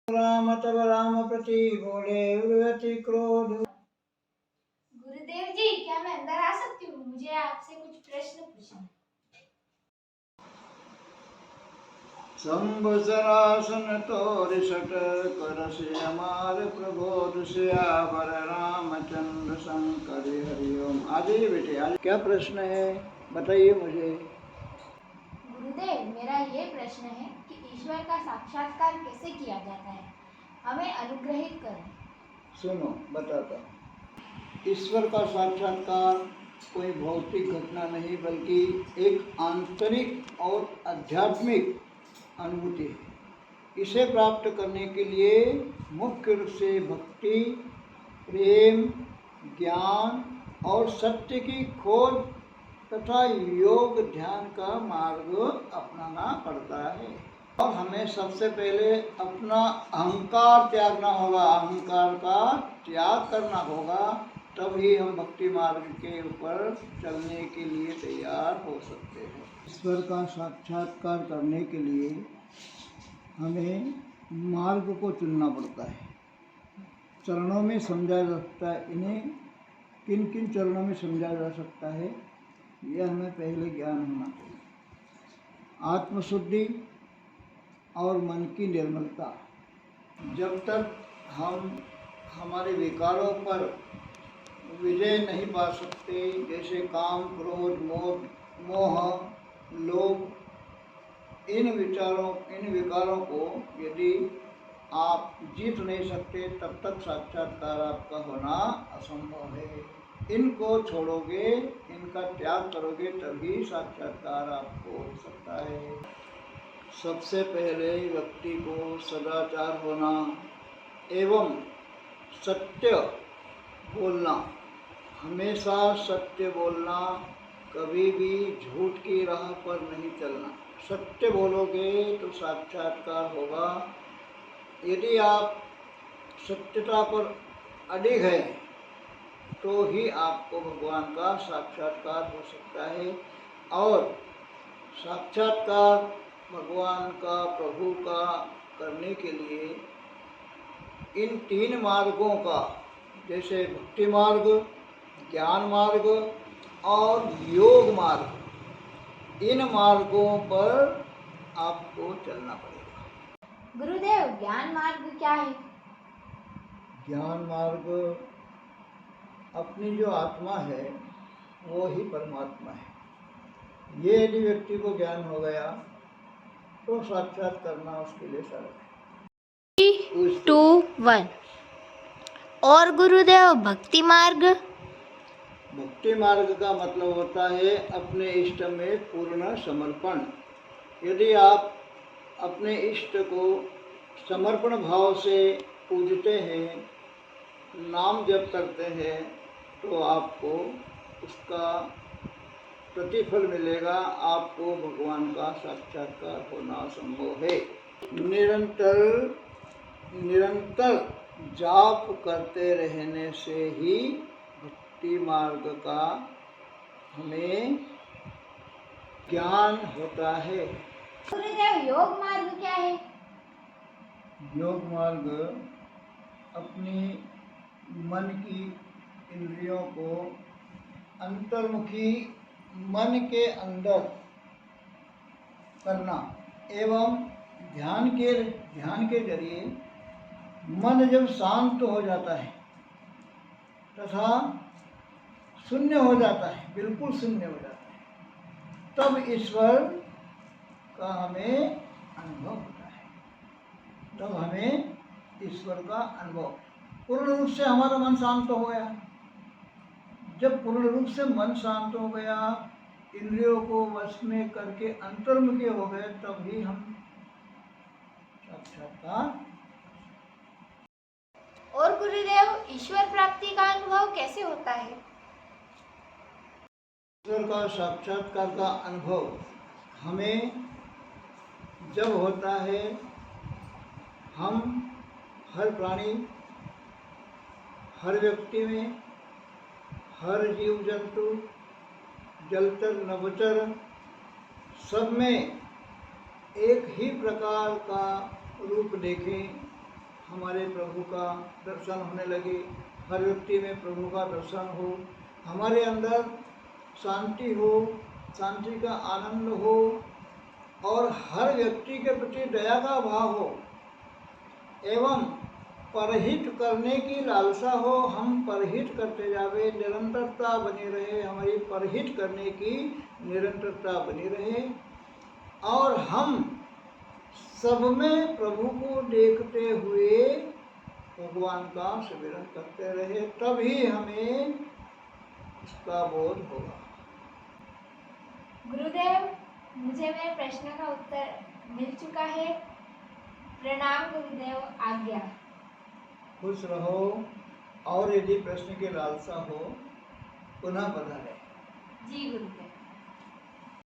राम तब राम प्रति बोले उर्वति क्रोध। गुरुदेव जी, क्या मैं अंदर आ सकती हूँ? मुझे आपसे कुछ प्रश्न पूछना है। संवत्सरासन तोरिषट कर श्यामार प्रबोध श्यावर रामचंद्र शंकर हरिओम। आ जाइए बेटे, आज क्या प्रश्न है बताइए मुझे। गुरुदेव, मेरा ये प्रश्न है कि ईश्वर का साक्षात्कार कैसे किया जाता है? हमें अनुग्रहित करें। सुनो बताता हूँ। ईश्वर का साक्षात्कार कोई भौतिक घटना नहीं बल्कि एक आंतरिक और आध्यात्मिक अनुभूति है। इसे प्राप्त करने के लिए मुख्य रूप से भक्ति, प्रेम, ज्ञान और सत्य की खोज तथा योग ध्यान का मार्ग अपनाना पड़ता है। और हमें सबसे पहले अपना अहंकार त्यागना होगा, अहंकार का त्याग करना होगा, तभी हम भक्ति मार्ग के ऊपर चलने के लिए तैयार हो सकते हैं। ईश्वर का साक्षात्कार करने के लिए हमें मार्ग को चुनना पड़ता है। चरणों में समझा जा सकता है। इन्हें किन किन चरणों में समझा जा सकता है, यह हमें पहले ज्ञान होना चाहिए। आत्मशुद्धि और मन की निर्मलता। जब तक हम हमारे विकारों पर विजय नहीं पा सकते, जैसे काम, क्रोध, मोह, लोभ, इन विकारों को यदि आप जीत नहीं सकते, तब तक साक्षात्कार आपका होना असंभव है। इनको छोड़ोगे, इनका त्याग करोगे, तभी साक्षात्कार आपको हो सकता है। सबसे पहले व्यक्ति को सदाचार होना एवं सत्य बोलना, हमेशा सत्य बोलना, कभी भी झूठ की राह पर नहीं चलना। सत्य बोलोगे तो साक्षात्कार होगा। यदि आप सत्यता पर अडिग हैं तो ही आपको भगवान का साक्षात्कार हो सकता है। और साक्षात्कार भगवान का, प्रभु का करने के लिए इन 3 मार्गों का, जैसे भक्ति मार्ग, ज्ञान मार्ग और योग मार्ग, इन मार्गों पर आपको चलना पड़ेगा। गुरुदेव, ज्ञान मार्ग क्या है? ज्ञान मार्ग अपनी जो आत्मा है वो ही परमात्मा है। ये यदि व्यक्ति को ज्ञान हो गया तो साक्षात करना उसके लिए सरल है। 3, 2, 1। और गुरुदेव, भक्ति मार्ग? भक्ति मार्ग का मतलब होता है अपने इष्ट में पूर्ण समर्पण। यदि आप अपने इष्ट को समर्पण भाव से पूजते हैं, नाम जप करते हैं, तो आपको उसका प्रतिफल मिलेगा। आपको भगवान का साक्षात्कार होना संभव है। निरंतर जाप करते रहने से ही भक्ति मार्ग का हमें ज्ञान होता है। गुरुदेव, योग मार्ग क्या है? योग मार्ग अपनी मन की इंद्रियों को अंतर्मुखी मन के अंदर करना एवं ध्यान के जरिए मन जब शांत हो जाता है तथा शून्य हो जाता है, बिल्कुल शून्य हो जाता है, तब ईश्वर का हमें अनुभव होता है। तब हमें ईश्वर का अनुभव पूर्ण रूप से हमारा मन शांत हो गया। जब पूर्ण रूप से मन शांत हो गया, इंद्रियों को वश में करके अंतर्मुखी हो गए, तभी हम साक्षात्कार। और गुरुदेव, ईश्वर प्राप्ति का अनुभव कैसे होता है? ईश्वर का साक्षात्कार का अनुभव हमें जब होता है, हम हर प्राणी, हर व्यक्ति में, हर जीव जंतु, जलचर नभचर, सब में एक ही प्रकार का रूप देखें, हमारे प्रभु का दर्शन होने लगे, हर व्यक्ति में प्रभु का दर्शन हो, हमारे अंदर शांति हो, शांति का आनंद हो और हर व्यक्ति के प्रति दया का भाव हो एवं परहित करने की लालसा हो। हम परहित करते जावे, निरंतरता बनी रहे, हमारी परहित करने की निरंतरता बनी रहे और हम सब में प्रभु को देखते हुए भगवान का स्मरण करते रहे, तभी हमें इसका बोध होगा। गुरुदेव, मुझे मेरे प्रश्न का उत्तर मिल चुका है। प्रणाम गुरुदेव, आज्ञा। खुश रहो और यदि प्रश्न की लालसा हो पुनः पधारें। जी गुरुदेव।